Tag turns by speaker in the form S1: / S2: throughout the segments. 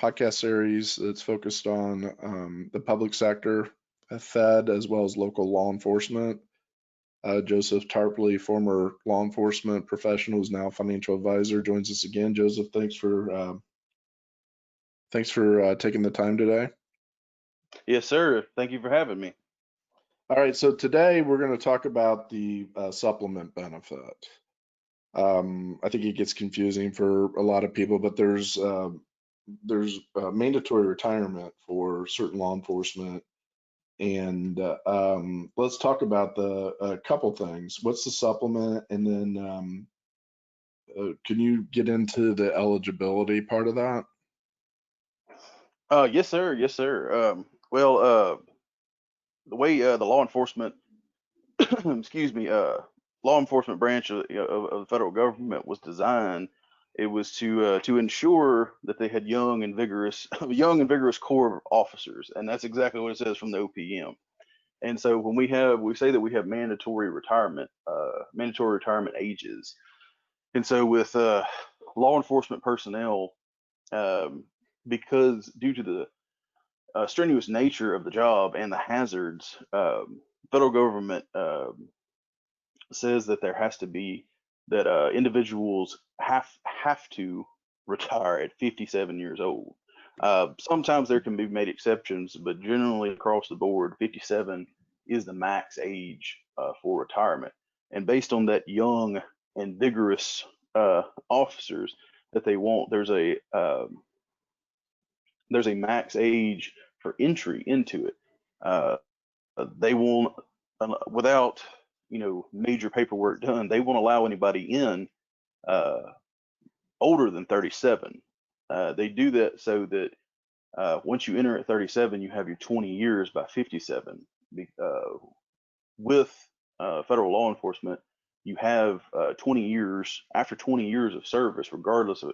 S1: podcast series that's focused on the public sector, Fed, as well as local law enforcement. Joseph Tarpley, former law enforcement professional, is now financial advisor, joins us again. Joseph, thanks for taking the time today.
S2: Yes, sir. Thank you for having me.
S1: All right, so today we're going to talk about the supplement benefit. I think it gets confusing for a lot of people, but there's mandatory retirement for certain law enforcement, and let's talk about a couple things. What's the supplement, and then can you get into the eligibility part of that?
S2: Yes, sir. Yes, sir. The way the law enforcement, excuse me, law enforcement branch of the federal government was designed, it was to ensure that they had young and vigorous, young and vigorous core of officers, and that's exactly what it says from the OPM. And so when we say that we have mandatory retirement ages, and so with law enforcement personnel, because due to the strenuous nature of the job and the hazards, federal government says that there has to be that individuals have to retire at 57 years old. Sometimes there can be made exceptions, but generally across the board, 57 is the max age for retirement. And based on that young and vigorous officers that they want, there's a max age for entry into it. They won't, without major paperwork done, they won't allow anybody in older than 37. They do that so that once you enter at 37, you have your 20 years by 57. With federal law enforcement, you have 20 years after 20 years of service, regardless of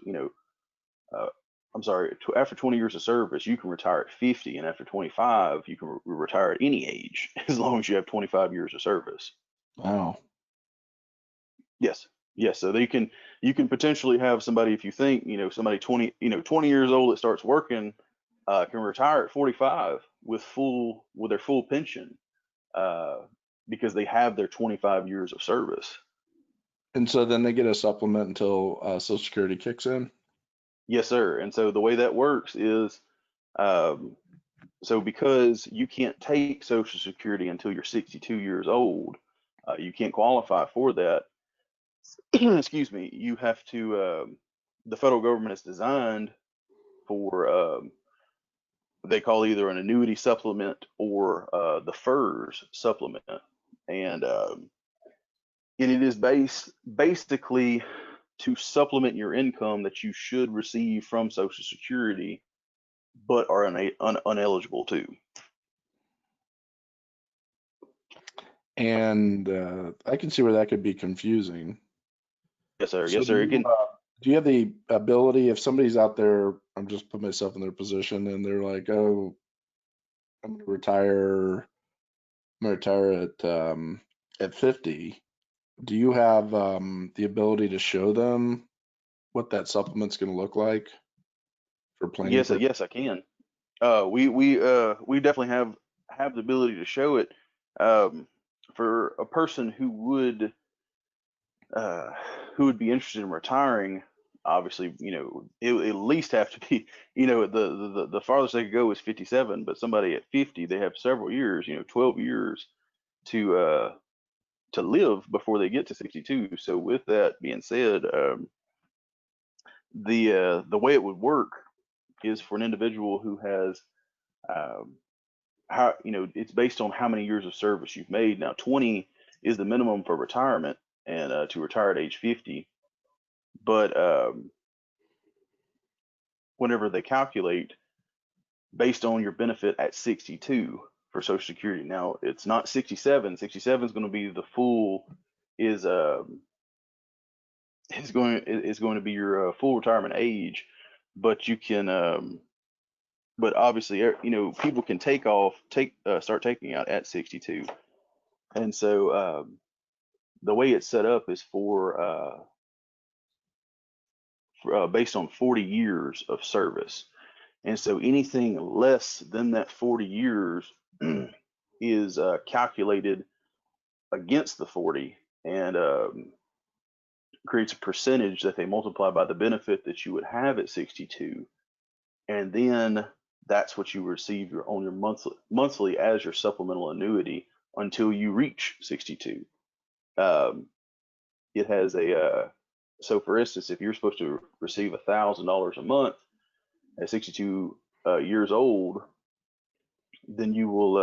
S2: after 20 years of service, you can retire at 50, and after 25, you can retire at any age, as long as you have 25 years of service.
S1: Wow.
S2: Yes. Yes. So you can potentially have somebody, if you think, somebody 20 years old that starts working, can retire at 45 with their full pension, because they have their 25 years of service.
S1: And so then they get a supplement until Social Security kicks in?
S2: Yes, sir. And so the way that works is, so because you can't take Social Security until you're 62 years old, you can't qualify for that. Excuse me. You have to. The federal government is designed for they call either an annuity supplement or the FERS supplement, and it is basically to supplement your income that you should receive from Social Security, but are uneligible to.
S1: And I can see where that could be confusing.
S2: Yes, sir.
S1: So
S2: Yes, sir.
S1: do you have the ability, if somebody's out there, I'm just putting myself in their position, and they're like, oh, I'm going to retire at 50. Do you have the ability to show them what that supplement's going to look like for planning
S2: Yes,
S1: purposes?
S2: yes, I can. We definitely have the ability to show it, for a person who would be interested in retiring. Obviously, it would at least have to be, the farthest they could go is 57, but somebody at 50, they have several years, 12 years to live before they get to 62. So with that being said, the way it would work is for an individual who has, it's based on how many years of service you've made. Now, 20 is the minimum for retirement, and to retire at age 50. But whenever they calculate based on your benefit at 62 for Social Security, now it's not 67. 67 is going to be the full is going to be your full retirement age, but you can but obviously people can start taking out at 62. And so the way it's set up is for based on 40 years of service. And so anything less than that 40 years is calculated against the 40 and creates a percentage that they multiply by the benefit that you would have at 62. And then that's what you receive on your monthly as your supplemental annuity until you reach 62. Um, it has so for instance, if you're supposed to receive $1,000 a month at 62 years old, then you will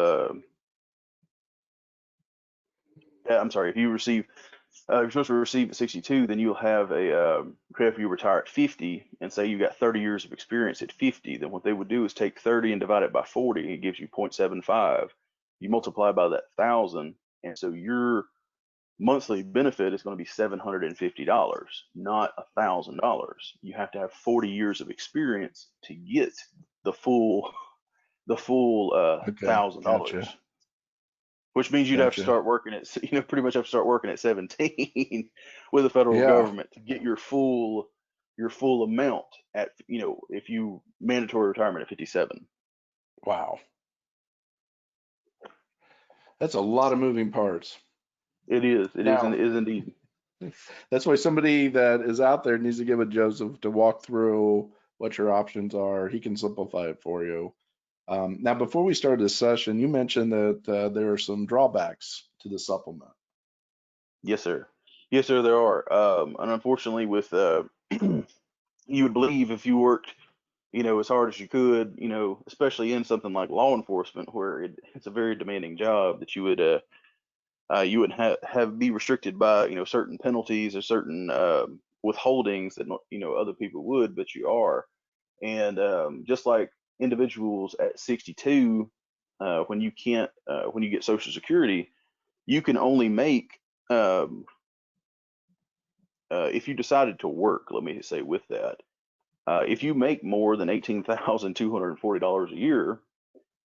S2: I'm sorry, if you receive you're supposed to receive at 62, then you'll have if you retire at 50 and say you got 30 years of experience at 50, then what they would do is take 30 and divide it by 40. It gives you 0.75. You multiply by that 1,000, and so your monthly benefit is going to be $750, not $1,000. You have to have 40 years of experience to get the full
S1: Okay,
S2: $1,000,
S1: gotcha,
S2: which means you'd have to
S1: gotcha.
S2: start working at pretty much have to start working at 17 with the federal
S1: Yeah,
S2: government to get your full amount at if you mandatory retirement at 57.
S1: wow. That's a lot of moving parts.
S2: It
S1: Now,
S2: is indeed.
S1: that's why somebody that is out there needs to get with Joseph to walk through what your options are. He can simplify it for you. Now, before we start this session, you mentioned that there are some drawbacks to the supplement.
S2: Yes, sir. Yes, sir. There are. And unfortunately, with you would believe if you worked as hard as you could, especially in something like law enforcement, where it's a very demanding job, that you would have be restricted by certain penalties or certain withholdings that other people would, but you are. And just like individuals at 62, when you can't when you get Social Security, you can only make um, if you decided to work. Let me say with that, if you make more than $18,240 a year,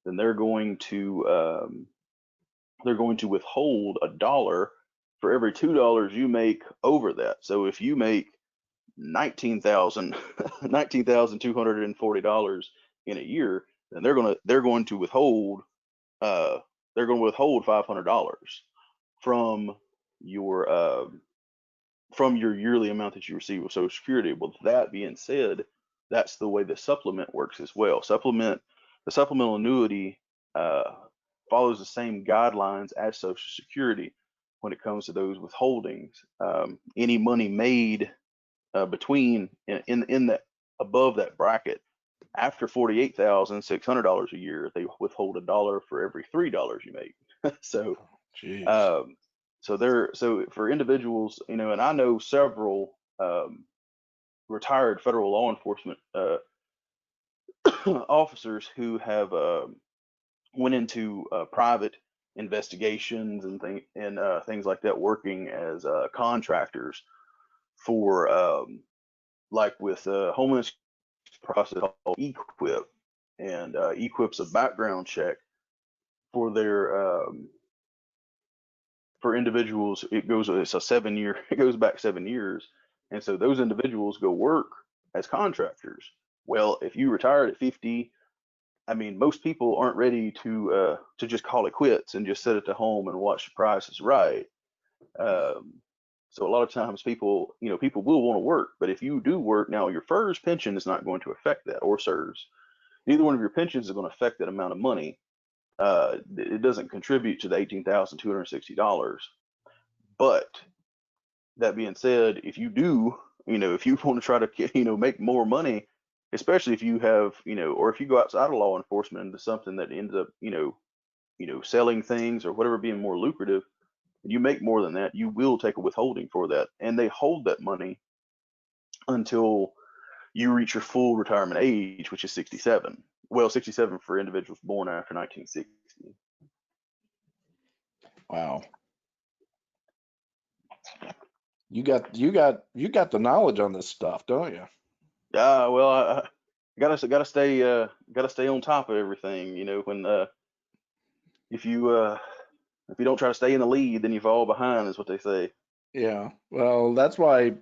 S2: then they're going to withhold $1 for every $2 you make over that. So if you make 19,240 dollars in a year, then uh they're going to withhold $500 from your uh from your yearly amount that you receive with Social Security. Well, that being said, that's the way the supplement works as well. The supplemental annuity uh, follows the same guidelines as Social Security when it comes to those withholdings. Any money made between in that above that bracket after $48,600 a year, they withhold $1 for every $3 you make. So
S1: Jeez.
S2: um, so for individuals, and I know several retired federal law enforcement officers who have went into private investigations and things like that, working as contractors for like with Homeland process called EQUIP, and EQUIP's a background check for their for individuals. It's a 7 year, it goes back 7 years, and so those individuals go work as contractors. Well, if you retired at 50, I mean, most people aren't ready to just call it quits and just sit at the home and watch the Price is Right. um, so a lot of times people will want to work, but if you do work now, your FERS pension is not going to affect that, or SERS. Neither one of your pensions is going to affect that amount of money. It doesn't contribute to the $18,260. But that being said, if you do, if you want to try to, make more money, especially if you have, or if you go outside of law enforcement into something that ends up, selling things or whatever being more lucrative, and you make more than that, you will take a withholding for that, and they hold that money until you reach your full retirement age, which is 67. Well, 67 for individuals born after 1960.
S1: Wow. You got the knowledge on this stuff, don't you?
S2: Well, I gotta stay on top of everything. When if you don't try to stay in the lead, then you fall behind, is what they say.
S1: Yeah. Well, that's why,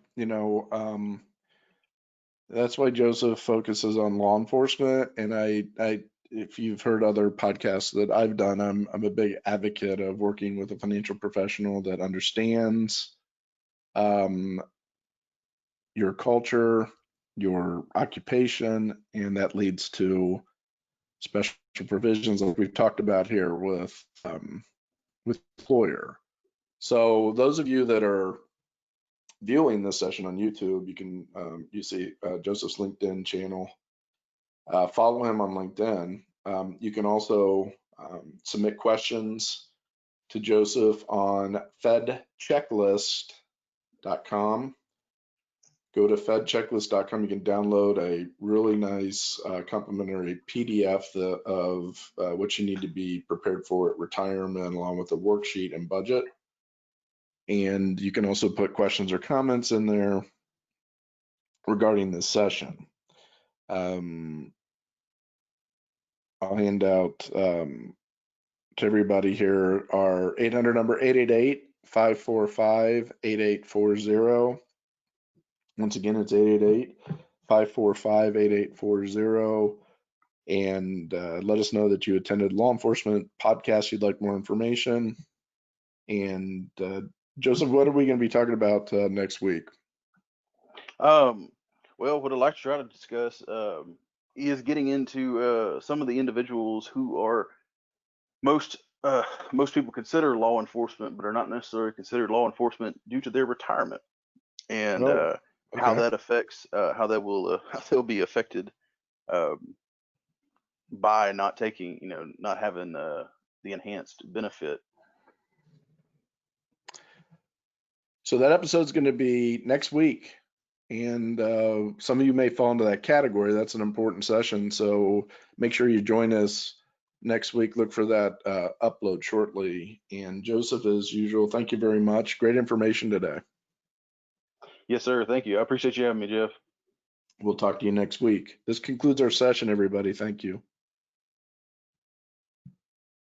S1: That's why Joseph focuses on law enforcement. And if you've heard other podcasts that I've done, I'm a big advocate of working with a financial professional that understands um, your culture, your occupation, and that leads to special provisions like we've talked about here with employer. So those of you that are viewing this session on YouTube, you see Joseph's LinkedIn channel. Follow him on LinkedIn. You can also submit questions to Joseph on fedchecklist.com. Go to fedchecklist.com. You can download a really nice complimentary PDF of what you need to be prepared for at retirement, along with a worksheet and budget. And you can also put questions or comments in there regarding this session. I'll hand out to everybody here our 800 number, 888-545-8840. Once again, it's 888-545-8840. And let us know that you attended law enforcement podcast, you'd like more information. And Joseph, what are we going to be talking about next week?
S2: Well, what I'd like to try to discuss is getting into some of the individuals who are most people consider law enforcement, but are not necessarily considered law enforcement due to their retirement, and how
S1: Okay.
S2: that affects how they'll be affected by not taking, not having the enhanced benefit.
S1: So that episode's going to be next week. And some of you may fall into that category. That's an important session. So make sure you join us next week. Look for that upload shortly. And Joseph, as usual, thank you very much. Great information today.
S2: Yes, sir. Thank you. I appreciate you having me, Jeff.
S1: We'll talk to you next week. This concludes our session, everybody. Thank you.